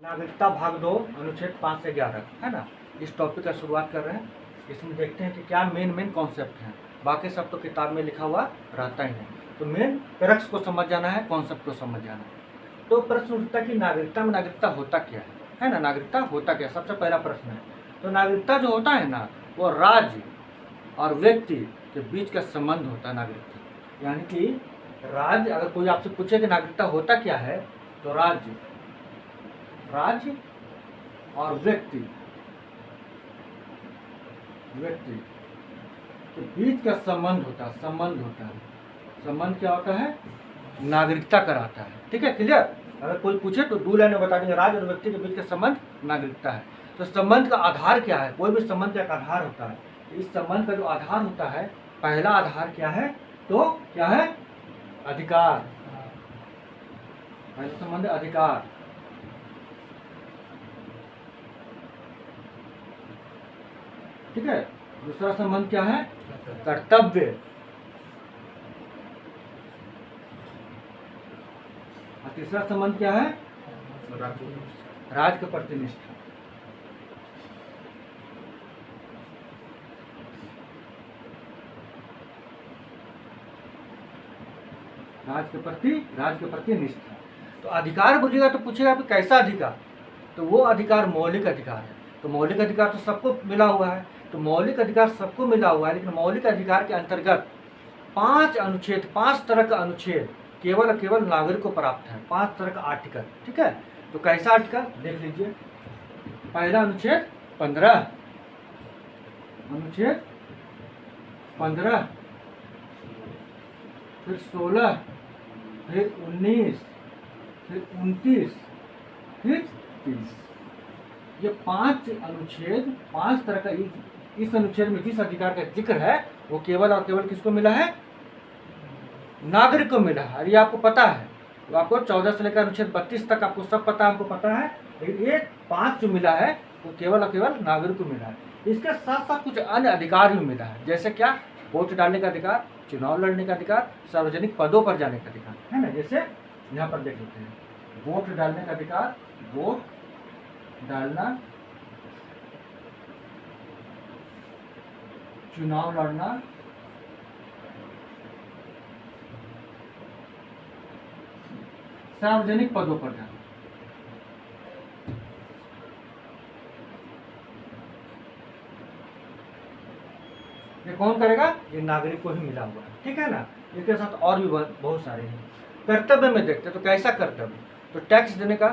नागरिकता भाग 2 अनुच्छेद 5 से 11 है ना। इस टॉपिक का शुरुआत कर रहे हैं। इसमें देखते हैं कि क्या मेन कॉन्सेप्ट हैं। बाकी सब तो किताब में लिखा हुआ रहता ही है, तो मेन क्रक्स को समझ जाना है, कॉन्सेप्ट को समझ जाना है। तो प्रश्न उठता है कि नागरिकता में नागरिकता होता क्या है ना। नागरिकता होता क्या, सबसे पहला प्रश्न है। तो नागरिकता जो होता है ना, वो राज्य और व्यक्ति के बीच का संबंध होता है नागरिकता। यानी कि राज्य, अगर कोई आपसे पूछे कि नागरिकता होता क्या है, तो राज्य और व्यक्ति के बीच का संबंध होता है। संबंध क्या होता है? नागरिकता कराता है। ठीक है, क्लियर। अगर कोई पूछे तो 2 लाइन में बता देंगे, राज्य और व्यक्ति के बीच का संबंध नागरिकता है। तो संबंध का आधार क्या है? कोई भी संबंध का एक आधार होता है। इस संबंध का जो आधार होता है, पहला आधार क्या है? तो क्या है? अधिकार। पहला संबंध अधिकार। ठीक है। दूसरा संबंध क्या है? कर्तव्य। और तीसरा संबंध क्या है? राज्य के प्रति निष्ठा। राज्य के प्रति निष्ठा। तो अधिकार बोलिएगा तो पूछेगा कि कैसा अधिकार? तो वो अधिकार मौलिक अधिकार है। तो मौलिक अधिकार तो सबको मिला हुआ है। तो मौलिक अधिकार सबको मिला हुआ है, लेकिन मौलिक अधिकार के अंतर्गत 5 तरह का अनुच्छेद केवल नागरिक को प्राप्त है। 5 तरह का आर्टिकल। ठीक है। तो कैसा आर्टिकल देख लीजिए। पहला अनुच्छेद 15, फिर 16, फिर 19, फिर 29, फिर 30। ये 5 अनुच्छेद, 5 तरह का। इस अनुच्छेद में जिस अधिकार का जिक्र है, वो केवल और केवल किसको मिला है? नागरिक को मिला है। और ये आपको पता है, तो आपको 14 से लेकर अनुच्छेद 32 तक आपको सब पता, हमको पता है। लेकिन ये 5 जो मिला है, वो केवल और केवल नागरिक को मिला है। इसके साथ साथ कुछ अन्य अधिकार भी मिला है, जैसे क्या? वोट डालने का अधिकार, चुनाव लड़ने का अधिकार, सार्वजनिक पदों पर जाने का अधिकार, है ना। जैसे यहाँ पर देख लेते हैं, वोट डालने का अधिकार, वोट डालना, चुनाव लड़ना, सार्वजनिक पदों पर जाना। ये कौन करेगा? ये नागरिक को ही मिला हुआ है। ठीक है ना। इसके साथ और भी बहुत सारे हैं। कर्तव्य में देखते तो कैसा कर्तव्य? तो टैक्स देने का,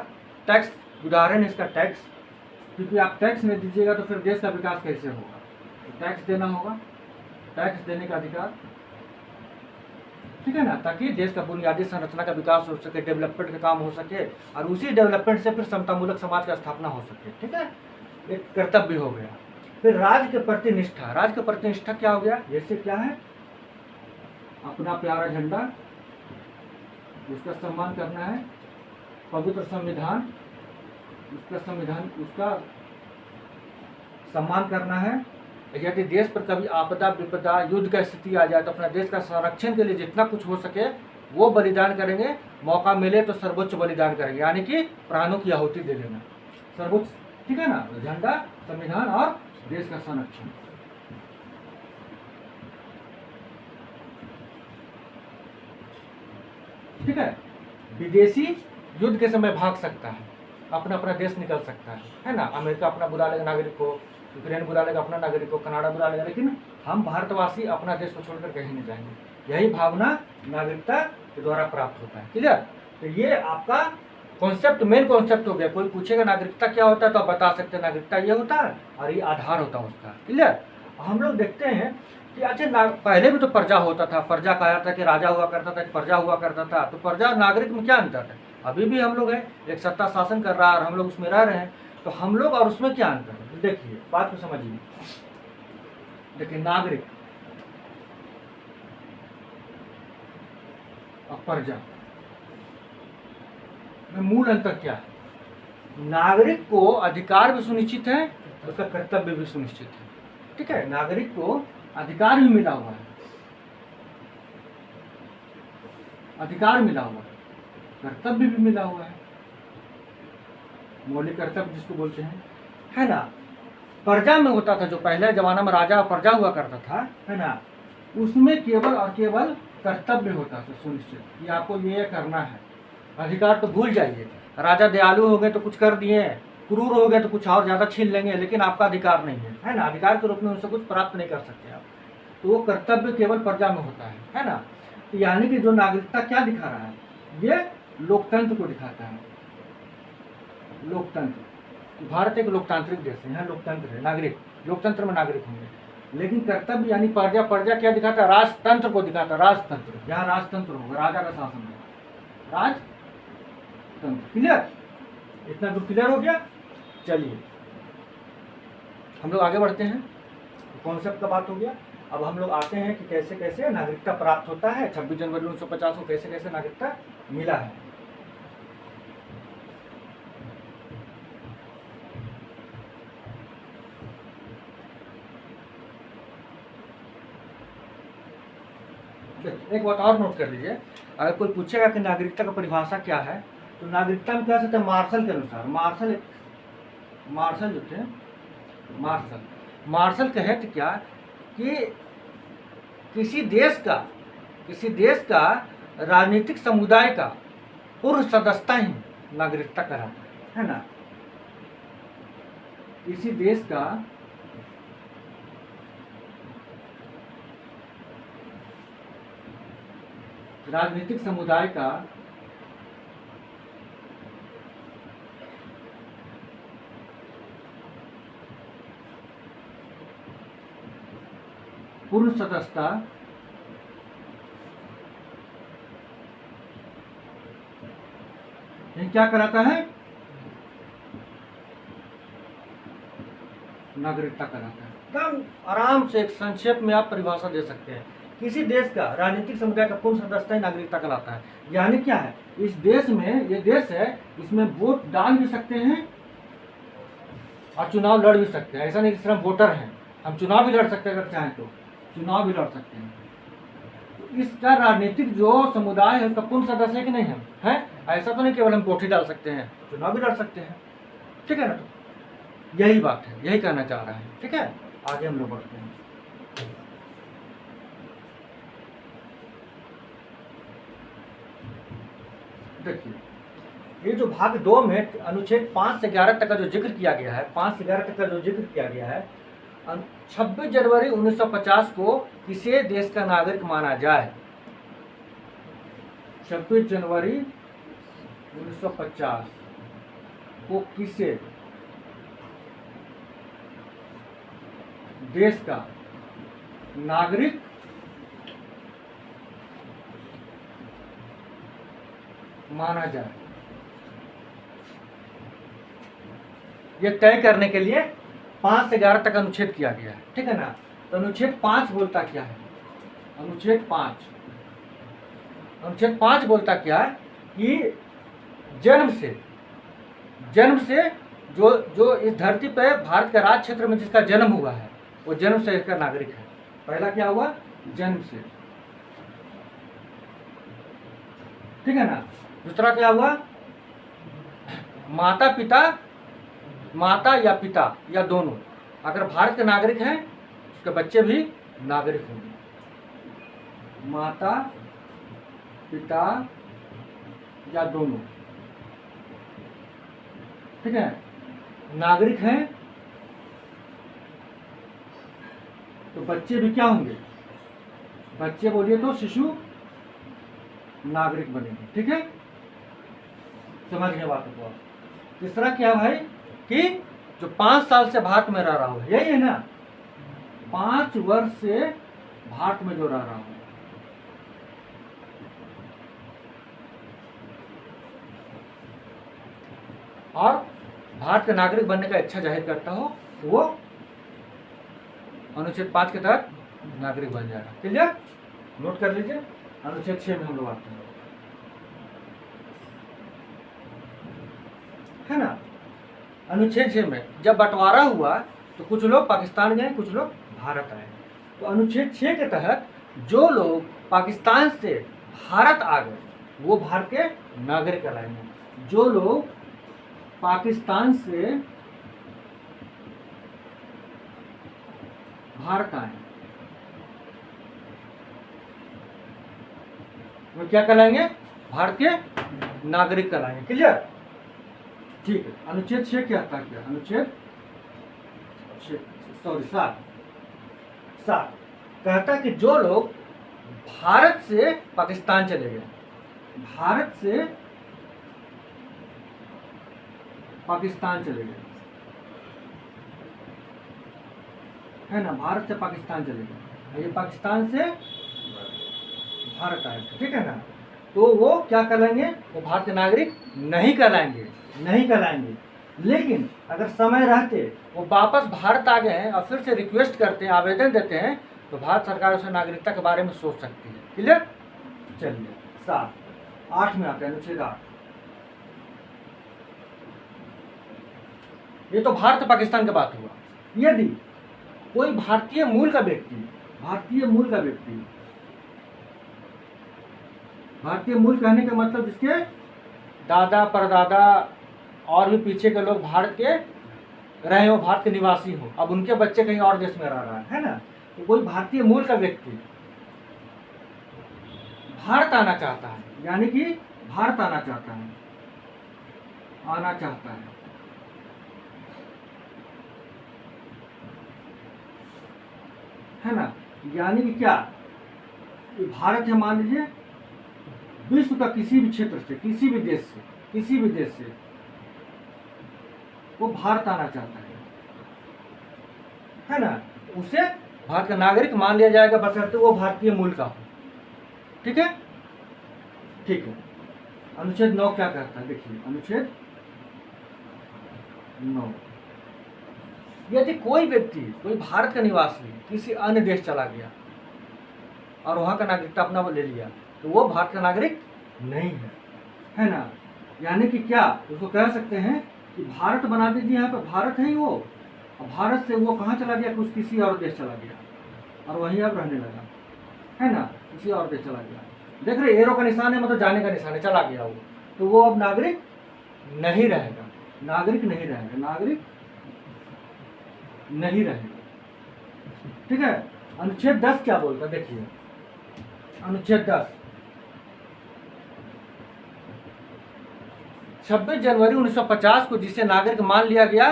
टैक्स उदाहरण इसका टैक्स, क्योंकि आप टैक्स नहीं दीजिएगा तो फिर देश का विकास कैसे होगा? तो टैक्स देना होगा, टैक्स देने का अधिकार। ठीक है ना, ताकि देश का बुनियादी संरचना का विकास हो सके, डेवलपमेंट का काम हो सके, और उसी डेवलपमेंट से फिर समतामूलक समाज का स्थापना हो सके। ठीक है, एक कर्तव्य हो गया। फिर राज्य के प्रति निष्ठा। राज्य के प्रति निष्ठा क्या हो गया? जैसे क्या है? अपना प्यारा झंडा, उसका सम्मान करना है। पवित्र संविधान, उसका सम्मान करना है। यदि देश पर कभी आपदा विपदा, युद्ध का स्थिति आ जाए, तो अपना देश का संरक्षण के लिए जितना कुछ हो सके वो बलिदान करेंगे। मौका मिले तो सर्वोच्च बलिदान करेंगे, यानी कि प्राणों की आहुति दे देना, सर्वोच्च। ठीक है ना। झंडा, संविधान और देश का संरक्षण। ठीक है। विदेशी युद्ध के समय भाग सकता है, अपना देश निकल सकता है ना। अमेरिका अपना बुला लेगा नागरिक को, यूक्रेन बुला लेगा अपना नागरिक को, कनाडा बुला लेगा, लेकिन हम भारतवासी अपना देश को छोड़कर कहीं नहीं जाएंगे। यही भावना नागरिकता के द्वारा प्राप्त होता है। क्लियर। तो ये आपका कॉन्सेप्ट, मेन कॉन्सेप्ट हो गया। कोई पूछेगा नागरिकता क्या होता है, तो आप बता सकते हैं नागरिकता ये होता है और ये आधार होता है उसका। क्लियर। हम लोग देखते हैं कि अच्छा, पहले भी तो प्रजा होता था। प्रजा कहा जाता है कि राजा हुआ करता था, प्रजा हुआ करता था। तो प्रजा नागरिक में क्या अंतर है? अभी भी हम लोग हैं, एक सत्ता शासन कर रहा है और हम लोग उसमें रह रहे हैं। तो हम लोग और उसमें क्या अंतर है? देखिए, बात को समझिए। देखिए, नागरिक और प्रजा में मूल अंतर क्या है? नागरिक को अधिकार भी सुनिश्चित है, उसका कर्तव्य भी सुनिश्चित है। ठीक है। नागरिक को अधिकार भी मिला हुआ है, कर्तव्य भी मिला हुआ है। मौलिक कर्तव्य जिसको बोलते हैं, है ना। प्रजा में होता था, जो पहले जमाना में राजा और प्रजा हुआ करता था, है ना, उसमें केवल और केवल कर्तव्य होता था सुनिश्चित कि आपको ये करना है। अधिकार तो भूल जाइए, राजा दयालु हो गए तो कुछ कर दिए, क्रूर हो गए तो कुछ और ज़्यादा छीन लेंगे, लेकिन आपका अधिकार नहीं है ना, अधिकार के रूप में उनसे कुछ प्राप्त नहीं कर सकते आप। तो वो कर्तव्य केवल प्रजा में होता है ना। यानी कि जो नागरिकता क्या दिखा रहा है, ये लोकतंत्र को दिखाता है। लोकतंत्र, भारत एक लोकतांत्रिक देश है, यहाँ लोकतंत्र है, नागरिक, लोकतंत्र में नागरिक होंगे। लेकिन कर्तव्य यानी प्रजा, प्रजा क्या दिखाता है, राजतंत्र को दिखाता है। राजतंत्र, यहाँ राजतंत्र होगा, राजा का शासन है, राजतंत्र। क्लियर, इतना तो क्लियर हो गया। चलिए हम लोग आगे बढ़ते हैं, कॉन्सेप्ट का बात हो गया। अब हम लोग आते हैं कि कैसे कैसे नागरिकता प्राप्त होता है, 26 जनवरी 1950 को कैसे कैसे नागरिकता मिला है। एक बात और नोट कर लीजिए, अगर कोई पूछेगा कि नागरिकता का परिभाषा क्या है, तो नागरिकता में क्या सकते हैं, मार्शल के अनुसार, मार्शल जो थे, मार्शल कहे थे क्या कि किसी देश का राजनीतिक समुदाय का पूर्व सदस्यता ही नागरिकता कहलाता है ना। किसी देश का राजनीतिक समुदाय का पूर्ण सदस्यता ये क्या कराता है, नागरिकता कराता है। एकदम आराम से एक संक्षेप में आप परिभाषा दे सकते हैं, किसी देश का राजनीतिक समुदाय का पूर्ण सदस्यता ही नागरिकता कहलाता है। यानी क्या है, इस देश में, ये देश है, इसमें वोट डाल भी सकते हैं और चुनाव लड़ भी सकते हैं। ऐसा नहीं कि सिर्फ वोटर हैं, हम चुनाव भी लड़ सकते हैं, अगर चाहें तो चुनाव भी लड़ सकते हैं। तो इसका राजनीतिक जो समुदाय है उसका पूर्ण सदस्य है कि नहीं है? ऐसा तो नहीं केवल हम वोट ही डाल सकते हैं, चुनाव भी लड़ सकते हैं, ठीक है ना। तो यही बात है, यही कहना चाह रहा है, ठीक है। आगे हम लोग बढ़ते हैं। देखिए, ये जो भाग 2 में अनुच्छेद 5 से 11 तक का जो जिक्र किया गया है, 5 से 11 तक का जो जिक्र किया गया है, 26 जनवरी 1950 को किसे देश का नागरिक माना जाए। 26 जनवरी 1950 को किसे देश का नागरिक माना जाए, ये तय करने के लिए 5 से 11 तक अनुच्छेद किया गया है, ठीक है ना। तो अनुच्छेद 5 बोलता क्या है, अनुच्छेद 5 बोलता क्या है कि जन्म से जो इस धरती पे भारत के राज क्षेत्र में जिसका जन्म हुआ है, वो जन्म से इसका नागरिक है। पहला क्या हुआ, जन्म से, ठीक है ना। दूसरा क्या हुआ, माता या पिता या दोनों अगर भारत के नागरिक हैं, उसके बच्चे भी नागरिक होंगे। माता पिता या दोनों, ठीक है, नागरिक हैं, तो बच्चे भी क्या होंगे, बच्चे बोलिए तो शिशु नागरिक बनेंगे, ठीक है। समझ गए बात को। तीसरा क्या भाई कि जो 5 साल से भारत में रह रहा हो, यही है ना, 5 वर्ष से भारत में जो रह रहा हो, और भारत के नागरिक बनने का इच्छा जाहिर करता हो, वो अनुच्छेद 5 के तहत नागरिक बन जाएगा। क्लियर, नोट कर लीजिए। अनुच्छेद 6 में हम लोग आते हैं, है ना। अनुच्छेद 6 में जब बंटवारा हुआ तो कुछ लोग पाकिस्तान गए, कुछ लोग भारत आए। तो अनुच्छेद 6 के तहत जो लोग पाकिस्तान से भारत आ गए वो भारत के नागरिक कहलाएंगे। जो लोग पाकिस्तान से भारत आए वो क्या कहलाएंगे? भारत के नागरिक कहलाएंगे। क्लियर? ठीक है। अनुच्छेद 6 क्या था? क्या अनुच्छेद 7 कहता कि जो लोग भारत से पाकिस्तान चले गए, भारत से पाकिस्तान चले गए, है ना, भारत से पाकिस्तान चले गए, ये पाकिस्तान से भारत आए, ठीक है ना, तो वो क्या कहलाएंगे? वो भारत के नागरिक नहीं कहलाएंगे, नहीं कहलाएंगे। लेकिन अगर समय रहते वो वापस भारत आ गए हैं और फिर से रिक्वेस्ट करते हैं, आवेदन देते हैं, तो भारत सरकार उसे नागरिकता के बारे में सोच सकती है। क्लियर? चलिए 8 में आते हैं, अनुच्छेद 8। ये तो भारत पाकिस्तान की बात हुआ। यदि कोई भारतीय मूल का व्यक्ति, भारतीय मूल का व्यक्ति, भारतीय मूल कहने का मतलब जिसके दादा परदादा और भी पीछे के लोग भारत के रहे हो, भारत के निवासी हो, अब उनके बच्चे कहीं और देश में रह रहा है ना, तो कोई भारतीय मूल का व्यक्ति भारत आना चाहता है, यानी कि भारत आना चाहता है, आना चाहता है ना, यानी कि क्या, भारत है, मान लीजिए विश्व का किसी भी क्षेत्र से, किसी भी देश से, किसी भी देश से वो भारत आना चाहता है ना, उसे भारत का नागरिक मान लिया जाएगा, बशर्ते वो भारतीय मूल का हो। ठीक है? ठीक है। अनुच्छेद 9 क्या कहता है? देखिए अनुच्छेद 9, यदि कोई व्यक्ति, कोई भारत का निवासी किसी अन्य देश चला गया और वहां का नागरिकता अपना ले लिया, तो वो भारत का नागरिक नहीं है ना, यानी कि क्या, उसको कह सकते हैं कि भारत बना दीजिए, यहाँ पे भारत है ही वो, और भारत से वो कहाँ चला गया? कुछ किसी और देश चला गया और वहीं अब रहने लगा, है ना, किसी और देश चला गया। देख रहे एरो का निशान है, मतलब जाने का निशान है, चला गया वो, तो वो अब नागरिक नहीं रहेगा, नागरिक नहीं रहेगा, नागरिक नहीं रहेगा। ठीक है? अनुच्छेद 10 क्या बोलता है? देखिए अनुच्छेद 10, 26 जनवरी 1950 को जिसे नागरिक मान लिया गया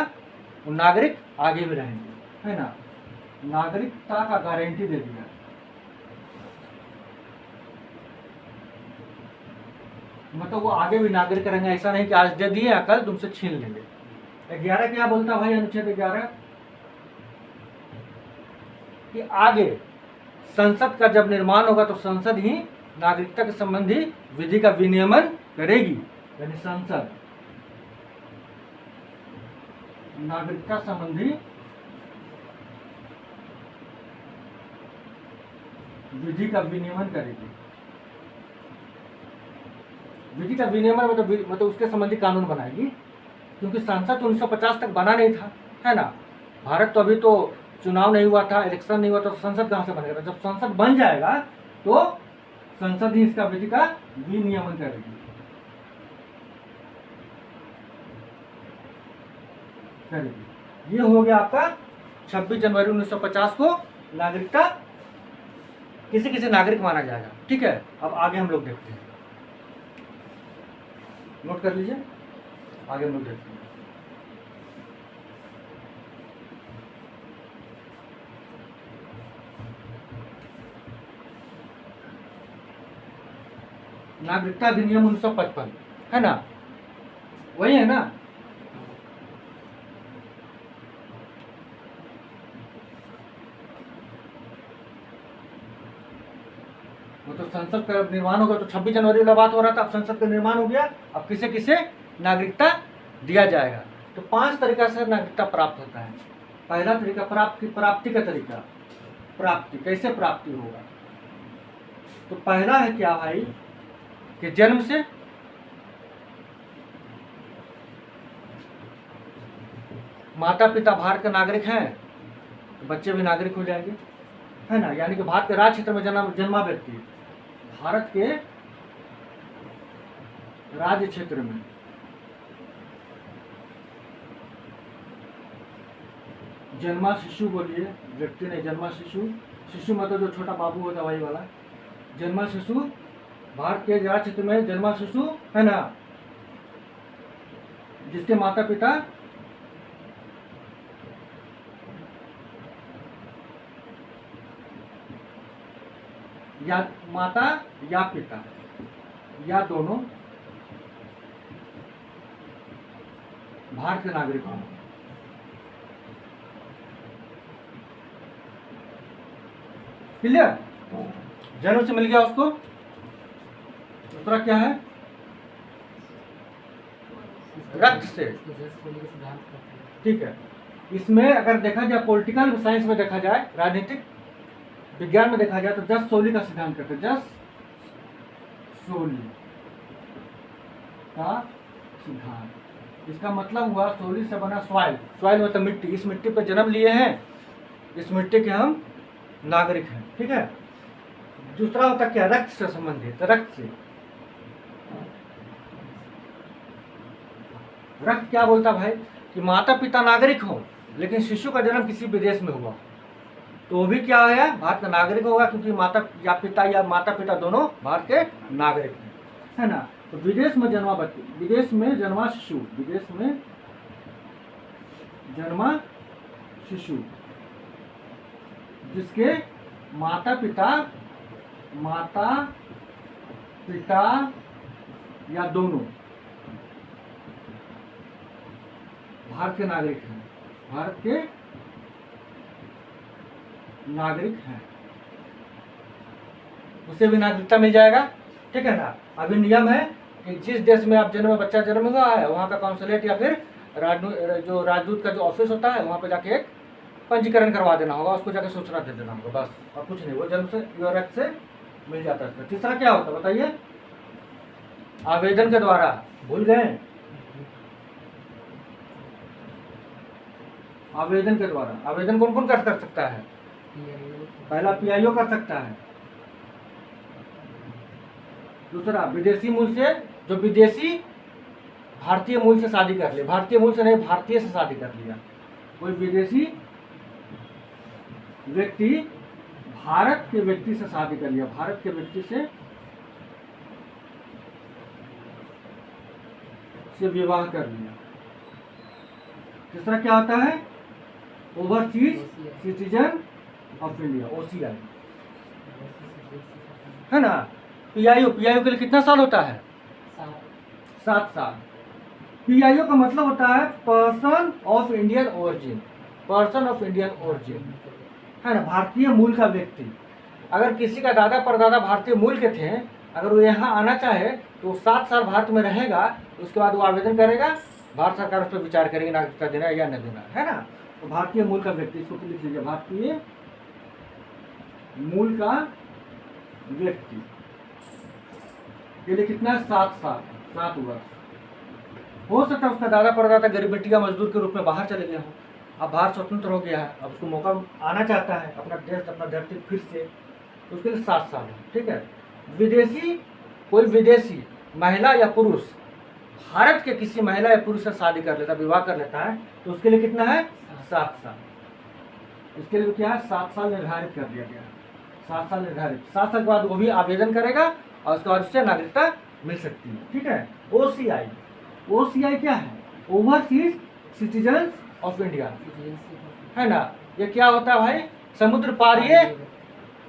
वो नागरिक आगे भी रहेंगे, है ना, नागरिकता का गारंटी दे दिया। मतलब वो आगे भी नागरिक रहेंगे, ऐसा नहीं कि आज दे दिए कल तुमसे छीन लेंगे। 11 क्या बोलता भाई? अनुच्छेद 11 कि आगे संसद का जब निर्माण होगा तो संसद ही नागरिकता के संबंधी विधि का विनियमन करेगी, यानी संसद नागरिकता संबंधी विधि का विनियमन करेगी। विधि का विनियमन मतलब उसके संबंधी कानून बनाएगी, क्योंकि संसद 1950 तक बना नहीं था, है ना, भारत तो अभी तो चुनाव नहीं हुआ था, इलेक्शन नहीं हुआ था, तो संसद कहाँ से बनेगा? जब संसद बन जाएगा तो संसद ही इसका विधि का विनियमन करेगी। ये हो गया आपका 26 जनवरी 1950 को नागरिकता किसी किसी नागरिक माना जाएगा। ठीक है? अब आगे हम लोग देखते हैं, नोट कर लीजिए, आगे हम लोग देखते हैं। नागरिकता अधिनियम 1955, है ना, वही है ना, तो संसद का निर्माण होगा, तो 26 जनवरी वाला बात हो रहा था, अब संसद का निर्माण हो गया, अब किसे किसे नागरिकता दिया जाएगा। तो 5 तरीका से नागरिकता प्राप्त होता है। पहला तरीका प्राप्ति का तरीका, प्राप्ति कैसे प्राप्ति होगा? तो पहला है क्या भाई कि जन्म से, माता पिता भारत के नागरिक हैं तो बच्चे भी नागरिक हो जाएंगे, है ना, यानी कि भारत के राज्य क्षेत्र में जन्मा व्यक्ति भारत के राज्य क्षेत्र में जन्मा शिशु बोलिए, व्यक्ति नहीं, जन्मा शिशु। शिशु मतलब जो छोटा बाबू होता वही वाला। जन्मा शिशु, भारत के राज्य में जन्मा शिशु है ना, जिसके माता पिता या माता या पिता या दोनों भारत के नागरिक हों। क्लियर? जन्म से मिल गया उसको। दूसरा क्या है? रक्त से। ठीक है, इसमें अगर देखा जाए पॉलिटिकल साइंस में देखा जाए, राजनीतिक विज्ञान में देखा जाए तो जस सोली का सिद्धांत करते हैं। जस सोली का सिद्धांत, इसका मतलब हुआ सोली से बना सॉइल। सॉइल मतलब मिट्टी। इस मिट्टी पर जन्म लिए हैं, इस मिट्टी के हम नागरिक हैं। ठीक है। दूसरा होता क्या? रक्त से संबंधित। रक्त से, रक्त क्या बोलता भाई कि माता पिता नागरिक हो लेकिन शिशु का जन्म किसी विदेश में हुआ तो वो भी क्या है? भारत का नागरिक होगा, क्योंकि माता पिता दोनों भारत के नागरिक हैं, है ना। तो विदेश में जन्मा बच्चे, विदेश में जन्मा शिशु, विदेश में जन्मा शिशु जिसके माता पिता या दोनों भारत के नागरिक हैं, भारत के नागरिक हैं, उसे भी नागरिकता मिल जाएगा। ठीक है ना। अभी नियम है कि जिस देश में आप बच्चा जन्म हुआ है वहाँ का कॉन्सुलेट या फिर जो राजदूत का जो ऑफिस होता है वहाँ पे जाके एक पंजीकरण करवा देना होगा, उसको जाके सूचना दे देना होगा, बस और कुछ नहीं। वो जन्म से योर रक्त से मिल जाता है। तीसरा क्या होता है बताइए? आवेदन के द्वारा। भूल गए? आवेदन के द्वारा। आवेदन कौन कौन कर सकता है? पहला पीआईओ कर सकता है। दूसरा विदेशी मूल से, जो विदेशी भारतीय मूल से शादी कर लिया, भारतीय मूल से नहीं भारतीय से शादी कर लिया, कोई विदेशी व्यक्ति भारत के व्यक्ति से शादी कर लिया, भारत के व्यक्ति से विवाह कर लिया। तीसरा क्या होता है? Overseas citizen of India, OCI, है ना। पीआईओ के लिए कितना साल होता है? 7 साल। पीआईओ का मतलब होता है person of Indian origin, person of Indian origin, है ना, भारतीय मूल का व्यक्ति। अगर किसी का दादा परदादा भारतीय मूल के थे, अगर वो यहाँ आना चाहे तो 7 साल भारत में रहेगा, उसके बाद वो आवेदन करेगा, भारत सरकार उस पर विचार करेगी नागरिकता देना या न देना, है ना। तो भारतीय मूल का व्यक्ति, इसको लिख लीजिए, भारतीय मूल का व्यक्ति के लिए कितना? 7 साल, 7 वर्ष। हो सकता है उसका दादा परदादा गरीब बेटिया मजदूर के रूप में बाहर चले गया हो, अब भारत स्वतंत्र हो गया है, अब उसको मौका आना चाहता है अपना देश अपना धरती फिर से, तो उसके लिए 7 साल है। ठीक है। विदेशी, कोई विदेशी महिला या पुरुष भारत के किसी महिला या पुरुष से शादी कर लेता, विवाह कर लेता है, तो उसके लिए कितना है? 7 साल। इसके लिए क्या है? 7 साल निर्धारित कर दिया गया, 7 साल निर्धारित। 7 साल के बाद वो भी आवेदन करेगा और उसके बाद उससे नागरिकता मिल सकती है। ठीक है। ओसीआई, ओसीआई क्या है? ओवरसीज सिटीजन ऑफ इंडिया, है ना। ये क्या होता है भाई? समुद्र पारीय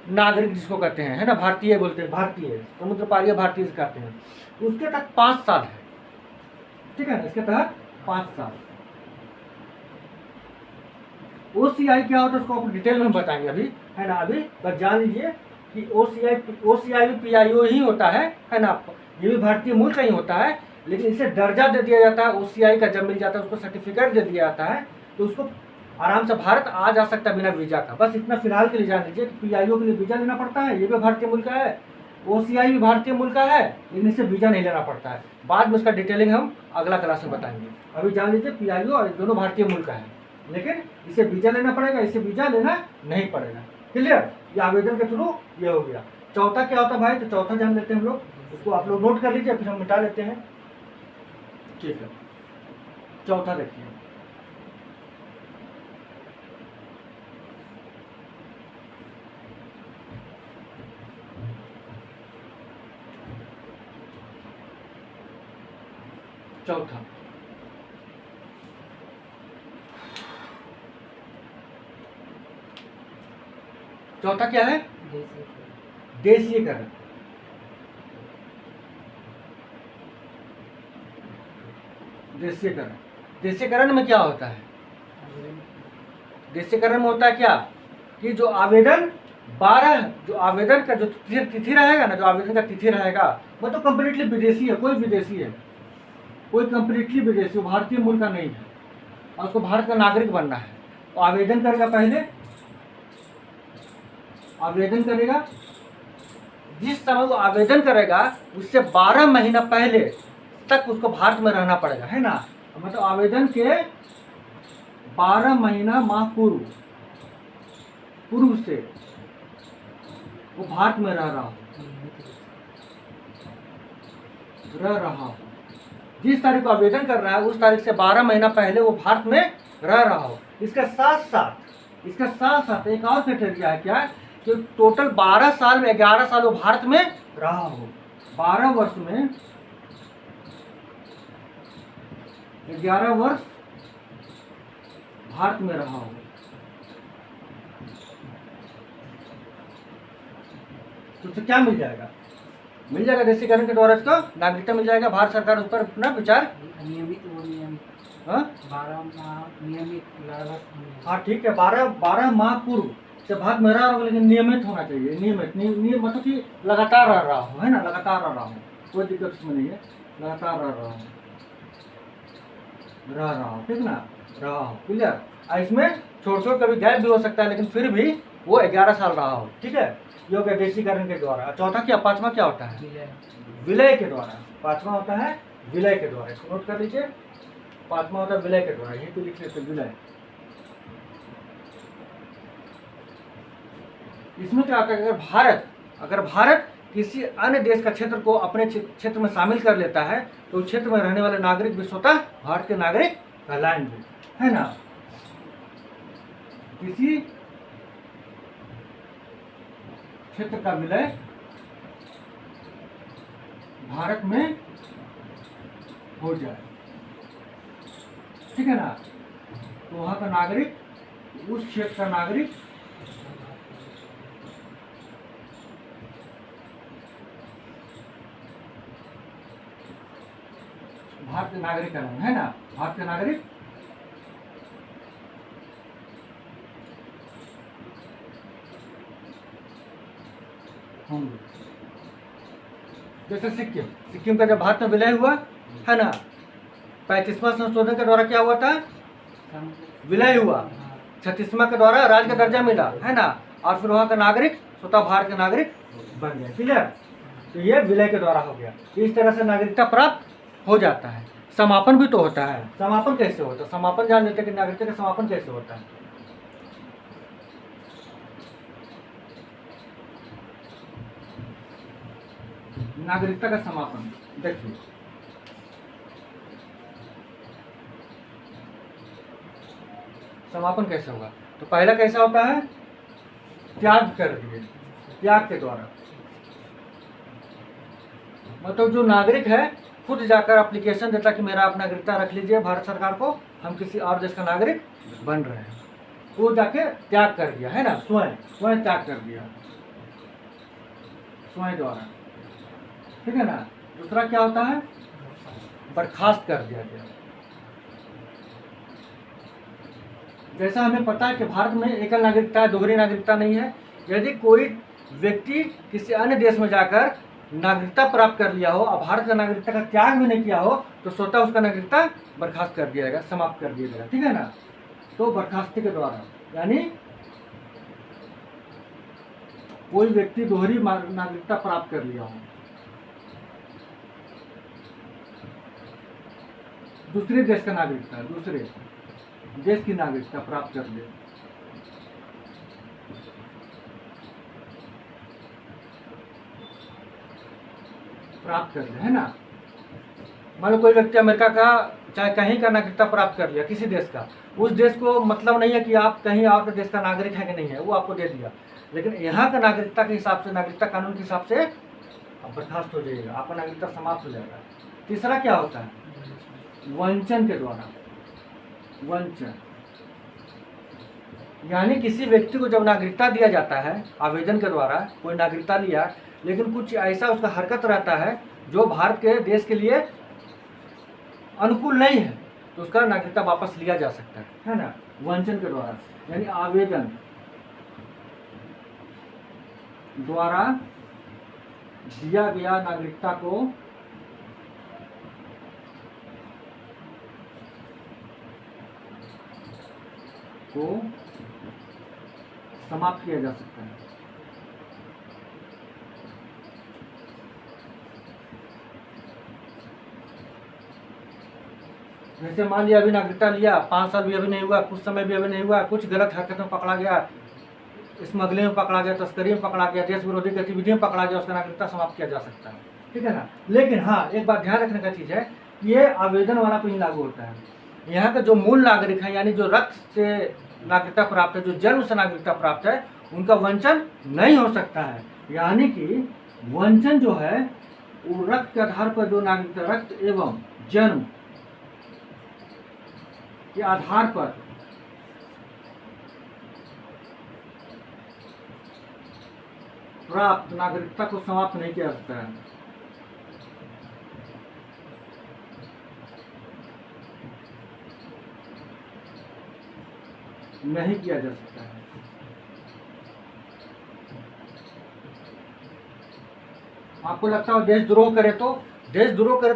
नागरिक जिसको कहते हैं, है ना, भारतीय बोलते हैं, भारतीय, समुद्र पारीय भारतीय से कहते हैं। उसके तहत 5 साल है। ठीक है ना, इसके तहत 5 साल। ओसीआई क्या होता है उसको आप डिटेल में बताएंगे अभी, है ना। अभी बस जान लीजिए कि ओसीआई भी पीआईओ ही होता है ना, ये भी भारतीय मूल का ही होता है, लेकिन इसे दर्जा दे दिया जाता है। ओसीआई का जब मिल जाता है उसको सर्टिफिकेट दे दिया जाता है, तो उसको आराम से भारत आ जा सकता है बिना वीजा का। बस इतना फिलहाल के लिए जान लीजिए कि पीआईओ के लिए वीजा लेना पड़ता है, ये भी भारतीय मूल का है, ओसीआई भी भारतीय मूल का है, लेकिन इसे वीजा नहीं लेना पड़ता है। बाद में उसका डिटेलिंग हम अगला क्लास में बताएंगे। अभी जान लीजिए पीआईओ और दोनों भारतीय मूल का है, लेकिन इसे वीजा लेना पड़ेगा, इसे वीजा लेना नहीं पड़ेगा। क्लियर? ये आवेदन के थ्रू ये हो गया। चौथा क्या होता है भाई? तो चौथा जान लेते हैं हम लोग, उसको आप लोग नोट कर लीजिए, फिर हम मिटा लेते हैं। ठीक है। चौथा देखिए, चौथा, चौथा क्या है? देशीयकरण। देशीयकरण, देशीयकरण में क्या होता है? देशीयकरण में होता है क्या कि जो आवेदन 12, जो आवेदन का जो तिथि रहेगा ना, जो आवेदन का तिथि रहेगा वो तो कम्प्लीटली विदेशी है, कोई विदेशी है, कोई कम्प्लीटली विदेशी, भारतीय मूल का नहीं है और उसको भारत का नागरिक बनना है, तो आवेदन करेगा, पहले आवेदन करेगा, जिस समय वो आवेदन करेगा उससे 12 महीना पहले तक उसको भारत में रहना पड़ेगा, है ना। मतलब आवेदन के 12 महीना माह पूर्व से वो भारत में रह रहा हो, जिस तारीख को आवेदन कर रहा है उस तारीख से 12 महीना पहले वो भारत में रह रहा हो। इसके साथ साथ एक और क्राइटेरिया है क्या कि टोटल 12 साल में 11 साल वो भारत में रहा हो, 12 वर्ष में 11 वर्ष भारत में रहा हो। तो उससे क्या मिल जाएगा? मिल जाएगा देशीकरण के द्वारा इसको नागरिकता मिल जाएगा। भारत सरकार उस पर अपना विचार नियमित हाँ 12 माह नियमित लगभग। हाँ ठीक है, 12 माह पूर्व से भारत में रहा होगा, लेकिन नियमित होना चाहिए। नियमित मतलब कि लगातार रह रहा हो, है ना, लगातार रह रहा हो, कोई दिक्कत इसमें नहीं है, लगातार रह रहा हो, ठीक ना, रहा हो, क्लियर। इसमें छोड़ कभी गैप भी हो सकता है, लेकिन फिर भी वो 11 साल रहा हो, ठीक है। ये हो गया देशीकरण के द्वारा। चौथा क्या, पांचवा क्या होता है? विलय के द्वारा। पांचवा होता है विलय के द्वारा, इसको नोट कर लीजिए। पांचवा होता है विलय के द्वारा, यही तो लिख लेते विलय। इसमें क्या होता है, अगर भारत किसी अन्य देश का क्षेत्र को अपने क्षेत्र में शामिल कर लेता है तो उस क्षेत्र में रहने वाले नागरिक भी स्वतः भारत के नागरिक कहलाएंगे, है ना। किसी क्षेत्र का विलय भारत में हो जाए, ठीक है ना, तो वहां का नागरिक, उस क्षेत्र का नागरिक भारत के नागरिक कहलाएंगे, है ना, भारत के नागरिक होंगे। जैसे सिक्किम का जब भारत में विलय हुआ, है ना, 35वां संशोधन के द्वारा क्या हुआ था, विलय हुआ। 36वां के द्वारा राज्य का दर्जा मिला, है ना, और फिर वहाँ का नागरिक स्वतः भारत के नागरिक बन गया, क्लियर। तो ये विलय के द्वारा हो गया। इस तरह से नागरिकता प्राप्त हो जाता है। समापन भी तो होता है। समापन कैसे होता है? समापन जान लेते हैं कि नागरिकता का समापन कैसे होता है। नागरिकता का समापन देखिए, समापन कैसे होगा? तो पहला कैसा होता है, त्याग कर दिए, त्याग के द्वारा। मतलब जो नागरिक है खुद जाकर एप्लीकेशन देता कि मेरा आप नागरिकता रख लीजिए भारत सरकार को, हम किसी और देश का नागरिक बन रहे हैं, वो जाके त्याग कर दिया, है ना, स्वयं त्याग कर दिया, स्वयं द्वारा, ठीक है ना। दूसरा क्या होता है, बर्खास्त कर दिया गया। जैसा हमें पता है कि भारत में एकल नागरिकता है, दोहरी नागरिकता नहीं है। यदि कोई व्यक्ति किसी अन्य देश में जाकर नागरिकता प्राप्त कर लिया हो और भारत का नागरिकता का त्याग भी नहीं किया हो तो स्वतः उसका नागरिकता बर्खास्त कर दिया जाएगा, समाप्त कर दिया जाएगा, ठीक है ना। तो बर्खास्ती के द्वारा, यानी कोई व्यक्ति दोहरी नागरिकता प्राप्त कर लिया हो, दूसरे देश का नागरिकता, दूसरे देश की नागरिकता प्राप्त कर ले, है ना। मान लो कोई व्यक्ति अमेरिका का चाहे कहीं का नागरिकता प्राप्त कर लिया, किसी देश का, उस देश को मतलब नहीं है कि आप कहीं और देश का नागरिक है कि नहीं है, वो आपको दे दिया, लेकिन यहाँ का नागरिकता के हिसाब से, नागरिकता कानून के हिसाब से आप बर्खास्त हो जाइएगा, आपका नागरिकता समाप्त हो जाएगा। तीसरा क्या होता है, वंचन के द्वारा, वंचन यानी किसी व्यक्ति को जब नागरिकता दिया जाता है आवेदन के द्वारा, कोई नागरिकता लिया लेकिन कुछ ऐसा उसका हरकत रहता है जो भारत के देश के लिए अनुकूल नहीं है, तो उसका नागरिकता वापस लिया जा सकता है ना, वंचन के द्वारा। यानी आवेदन द्वारा दिया गया नागरिकता को समाप्त किया जा सकता है। जैसे मान लिया अभी नागरिकता लिया, 5 साल भी अभी नहीं हुआ, कुछ समय भी अभी नहीं हुआ, कुछ गलत हरकत में पकड़ा गया, स्मगलिंग में पकड़ा गया, तस्करी में पकड़ा गया, देश विरोधी गतिविधि में पकड़ा गया, उसका नागरिकता समाप्त किया जा सकता है, ठीक है ना। लेकिन हाँ, एक बात ध्यान रखने का चीज़ है, ये आवेदन वाला पे ही लागू होता है। यहाँ का जो मूल नागरिक है, यानी जो रक्त से नागरिकता प्राप्त है, जो जन्म से नागरिकता प्राप्त है, उनका वंचन नहीं हो सकता है। यानी कि वंचन जो है वो रक्त के आधार पर जो नागरिकता, रक्त एवं जन्म के आधार पर प्राप्त नागरिकता को समाप्त नहीं किया जा सकता है। नहीं किया जा सकता है। आपको लगता है देशद्रोह करे तो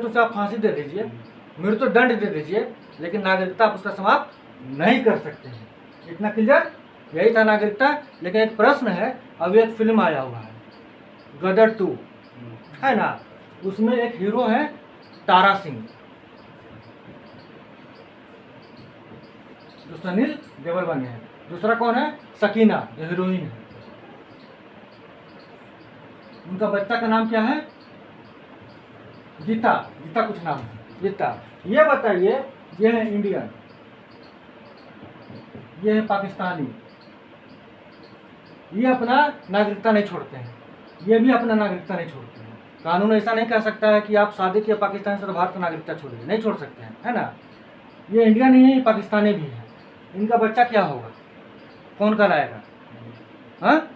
उसे आप फांसी दे दीजिए, मृत्यु दंड दे दीजिए, लेकिन नागरिकता आप उसका समाप्त नहीं कर सकते हैं। इतना क्लियर? यही था नागरिकता। लेकिन एक प्रश्न है, अभी एक फिल्म आया हुआ है गदर 2, है ना, उसमें एक हीरो है तारा सिंह, जो सुनील देवल बने हैं। दूसरा कौन है? सकीना, जो हीरोइन है। उनका बच्चा का नाम क्या है? गीता कुछ नाम है, गीता। ये बताइए, ये है इंडियन, ये है पाकिस्तानी, ये अपना नागरिकता नहीं छोड़ते हैं, ये भी अपना नागरिकता नहीं छोड़ते हैं। कानून ऐसा नहीं कह सकता है कि आप शादी किए पाकिस्तान से तो भारत का नागरिकता छोड़िए, नहीं छोड़ सकते हैं, है ना। ये इंडियन ही है, पाकिस्तानी भी है। इनका बच्चा क्या होगा? कौन कहलाएगा? हाँ,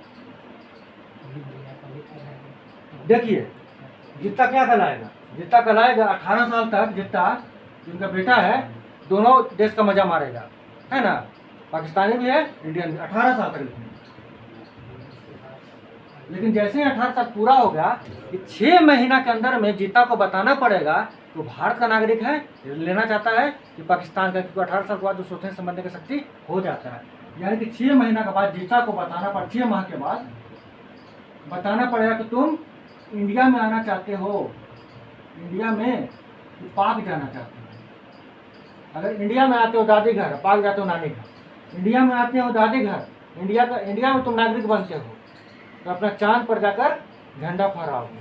देखिए जितना क्या कहलाएगा, जितना कहलाएगा 18 साल तक, जितना जिनका बेटा है, दोनों देश का मजा मारेगा, है ना। पाकिस्तानी भी है, इंडियन भी, 18 साल तक। लेकिन जैसे ही 18 साल पूरा हो गया, कि 6 महीना के अंदर में जीता को बताना पड़ेगा तो भारत का नागरिक है, लेना चाहता है कि पाकिस्तान का, क्योंकि 18 साल के बाद जो सोचने समझने की शक्ति हो जाता है। यानी कि 6 महीना के बाद जीता को बताना पड़, 6 माह के बाद बताना पड़ेगा कि तुम इंडिया में आना चाहते हो, इंडिया में पाक जाना चाहते हो। अगर इंडिया में आते हो दादी घर, पाक जाते हो नानी घर। इंडिया में आते हो दादी घर, इंडिया में तुम नागरिक बनते हो, तो अपना चांद पर जाकर झंडा फहराओगे,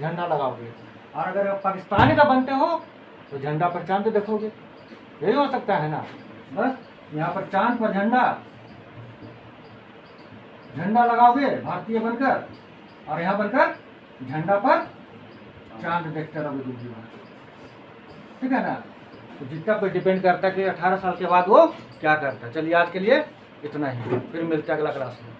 झंडा लगाओगे। और अगर आप पाकिस्तानी का बनते हो तो झंडा पर चांद देखोगे। यही हो सकता है ना। बस यहाँ पर चांद पर झंडा लगाओगे भारतीय बनकर, और यहाँ बनकर झंडा पर चांद देखते रहोगे दूसरी बार, ठीक है ना। तो जितना पर डिपेंड करता है कि 18 साल के बाद वो क्या करता है। चलिए आज के लिए इतना ही, फिर मिलते हैं अगला क्लास में।